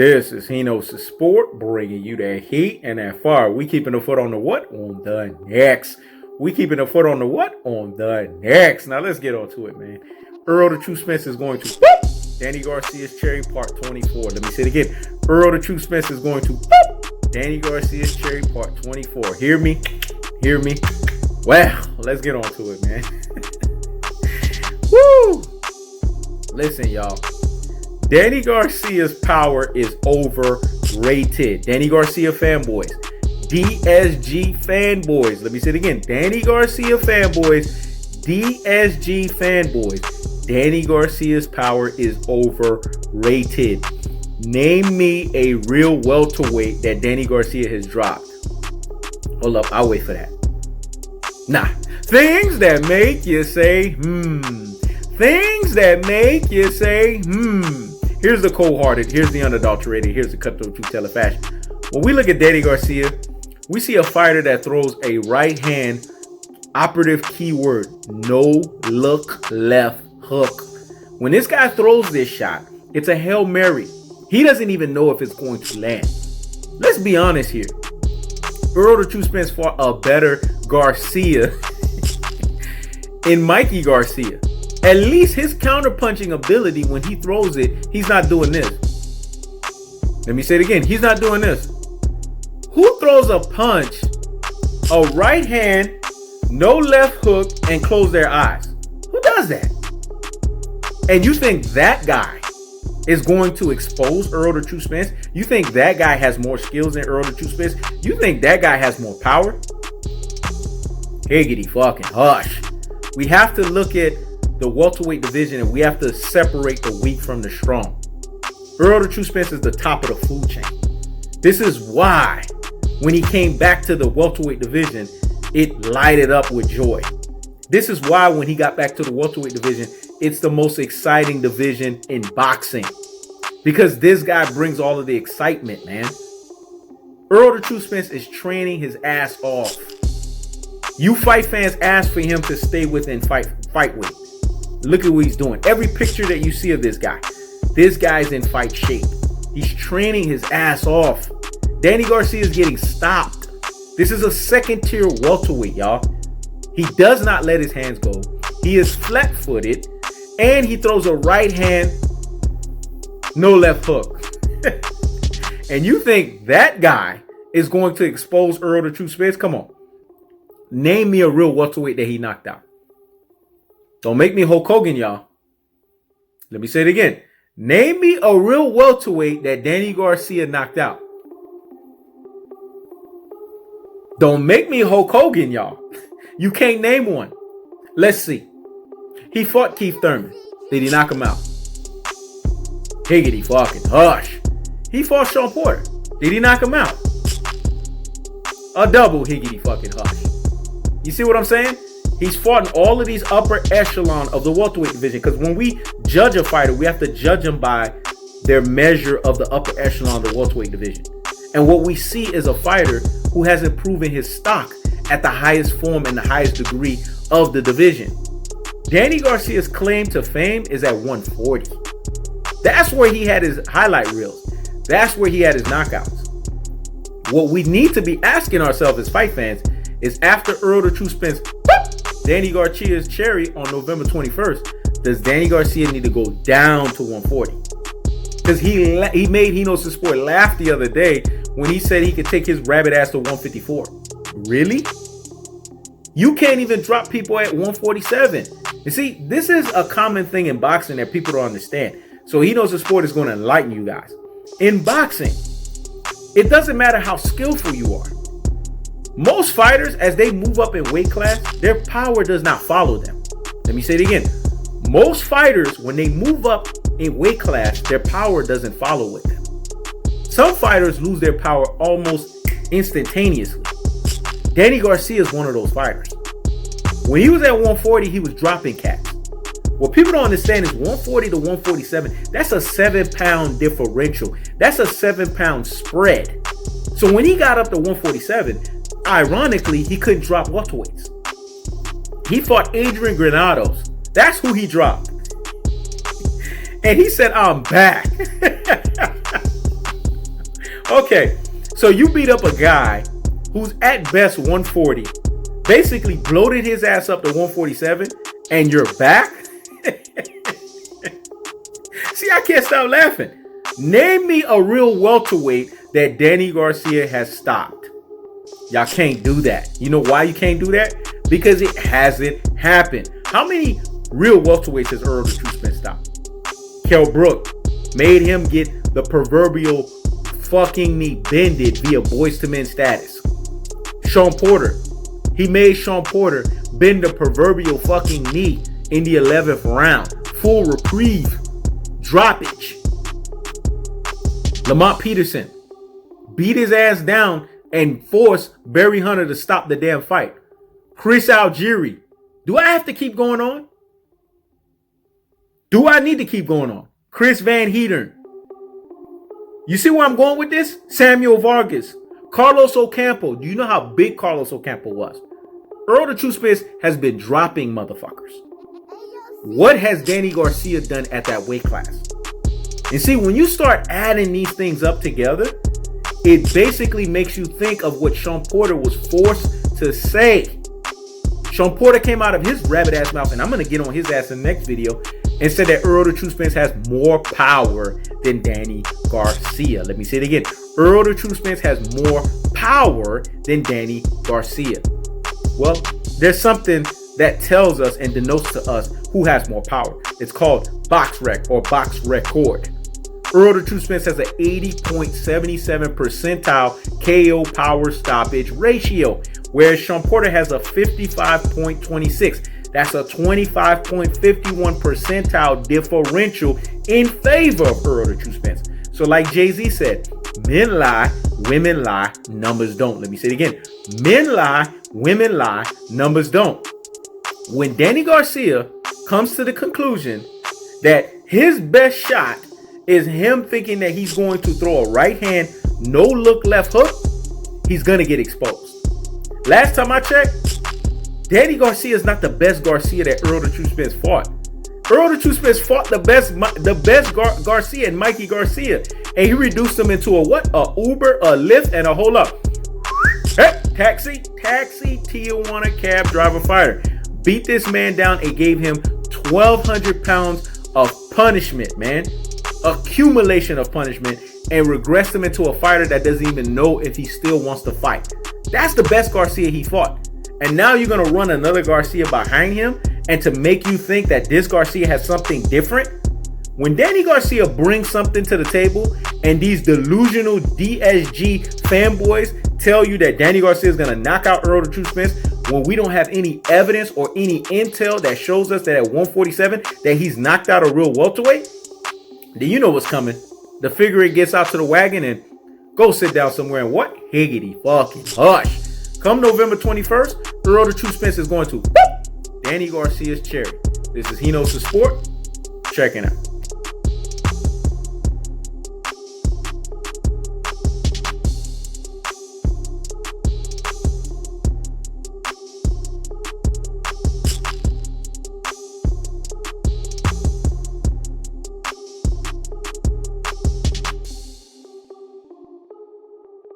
This is Hino's Sport, bringing you that heat and that fire. We keeping the foot on the what? On the next. We keeping the foot on the what? On the next. Now let's get on to it, man. Errol the True Spence is going to Danny Garcia's Cherry Part 24. Let me say it again. Errol the True Spence is going to Danny Garcia's Cherry Part 24. Hear me? Hear me? Well, let's get on to it, man. Woo! Listen, y'all. Danny Garcia's power is overrated. Danny Garcia fanboys. Dsg fanboys. Let me say it again. Danny Garcia fanboys. Dsg fanboys. Danny Garcia's power is overrated. Name me a real welterweight that Danny Garcia has dropped. Hold up. I'll wait for that. Nah. Things that make you say, Things that make you say, Here's the cold-hearted. Here's the unadulterated. Here's the cutthroat truth-teller fashion. When we look at Danny Garcia, we see a fighter that throws a right hand, operative keyword, no look left hook. When this guy throws this shot, it's a Hail Mary. He doesn't even know if it's going to land. Let's be honest here. Errol the True Spence fought a better Garcia in Mikey Garcia. At least his counter-punching ability, when he throws it, he's not doing this. Let me say it again. He's not doing this. Who throws a punch, a right hand, no left hook, and close their eyes? Who does that? And you think that guy is going to expose Errol the True Spence? You think that guy has more skills than Errol the True Spence? You think that guy has more power? Higgity fucking hush. We have to look at the welterweight division, and we have to separate the weak from the strong. Errol the True Spence is the top of the food chain. This is why when he came back to the welterweight division, it lighted up with joy. This is why when he got back to the welterweight division, it's the most exciting division in boxing, because this guy brings all of the excitement, man. Errol the True Spence is training his ass off. You fight fans ask for him to stay within fight weight. Look at what he's doing. Every picture that you see of this guy's in fight shape. He's training his ass off. Danny Garcia is getting stopped. This is a second tier welterweight, y'all. He does not let his hands go. He is flat-footed, and he throws a right hand, no left hook. And you think that guy is going to expose Errol the True Spence? Come on. Name me a real welterweight that he knocked out. Don't make me Hulk Hogan, y'all. Let me say it again. Name me a real welterweight that Danny Garcia knocked out. Don't make me Hulk Hogan, y'all. You can't name one. Let's see. He fought Keith Thurman. Did he knock him out? Higgity fucking hush. He fought Sean Porter. Did he knock him out? A double higgity fucking hush. You see what I'm saying? He's fought in all of these upper echelon of the welterweight division, because when we judge a fighter, we have to judge them by their measure of the upper echelon of the welterweight division. And what we see is a fighter who hasn't proven his stock at the highest form and the highest degree of the division. Danny Garcia's claim to fame is at 140. That's where he had his highlight reels. That's where he had his knockouts. What we need to be asking ourselves as fight fans is, after Errol the True Spence Danny Garcia's Cherry on November 21st, does Danny Garcia need to go down to 140? Because he made Hino's Sport laugh the other day when he said he could take his rabbit ass to 154. Really? You can't even drop people at 147. You see, this is a common thing in boxing that people don't understand. So Hino's Sport is going to enlighten you guys. In boxing, it doesn't matter how skillful you are. Most fighters, as they move up in weight class, their power does not follow them. Let me say it again. Most fighters, when they move up in weight class, their power doesn't follow with them. Some fighters lose their power almost instantaneously. Danny Garcia is one of those fighters. When he was at 140, he was dropping cats. What people don't understand is 140 to 147, that's a 7-pound differential. That's a 7-pound spread. So when he got up to 147, ironically, he couldn't drop welterweights. He fought Adrian Granados. That's who he dropped. And he said, I'm back. Okay, so you beat up a guy who's at best 140, basically bloated his ass up to 147, and you're back? See, I can't stop laughing. Name me a real welterweight that Danny Garcia has stopped. Y'all can't do that. You know why you can't do that? Because it hasn't happened. How many real welterweights has Errol the Truth Spence stopped? Kell Brook made him get the proverbial fucking knee bended via Boyz II Men status. Sean Porter, he made Sean Porter bend the proverbial fucking knee in the 11th round. Full reprieve. Droppage. Lamont Peterson beat his ass down and forced Barry Hunter to stop the damn fight. Chris Algieri. Do I have to keep going on? Do I need to keep going on? Chris Van Heetern. You see where I'm going with this? Samuel Vargas. Carlos Ocampo. Do you know how big Carlos Ocampo was? Errol the Truth Spence has been dropping motherfuckers. What has Danny Garcia done at that weight class? And see, when you start adding these things up together, it basically makes you think of what Sean Porter was forced to say. Sean Porter came out of his rabbit ass mouth, and I'm going to get on his ass in the next video, and said that Errol the Truth Spence has more power than Danny Garcia. Let me say it again. Errol the Truth Spence has more power than Danny Garcia. Well, there's something that tells us and denotes to us who has more power. It's called box record. Errol the Truth Spence has an 80.77 percentile KO power stoppage ratio, whereas Sean Porter has a 55.26. That's a 25.51 percentile differential in favor of Errol the Truth Spence. So like Jay-Z said, men lie, women lie, numbers don't. Let me say it again. Men lie, women lie, numbers don't. When Danny Garcia comes to the conclusion that his best shot is him thinking that he's going to throw a right hand, no look left hook, he's going to get exposed. Last time I checked, Danny Garcia is not the best Garcia that Errol the Truth Spence fought. Errol the Truth Spence fought the best Garcia and Mikey Garcia, and he reduced him into a what? A Uber, a Lyft, and a hold up. Hey, taxi, Tijuana cab driver fighter. Beat this man down and gave him 1,200 pounds of punishment, man. Accumulation of punishment, and regressed him into a fighter that doesn't even know if he still wants to fight. That's the best Garcia he fought. And now you're going to run another Garcia behind him, and to make you think that this Garcia has something different? When Danny Garcia brings something to the table and these delusional Dsg fanboys tell you that Danny Garcia is going to knock out Errol the Truth Spence, when we don't have any evidence or any intel that shows us that at 147 that he's knocked out a real welterweight, then you know what's coming. The figure it gets out to the wagon and go sit down somewhere and what? Higgity fucking hush. Come November 21st, Errol the Truth Spence is going to Danny Garcia's cherry. This is He Knows the Sport. Checking out.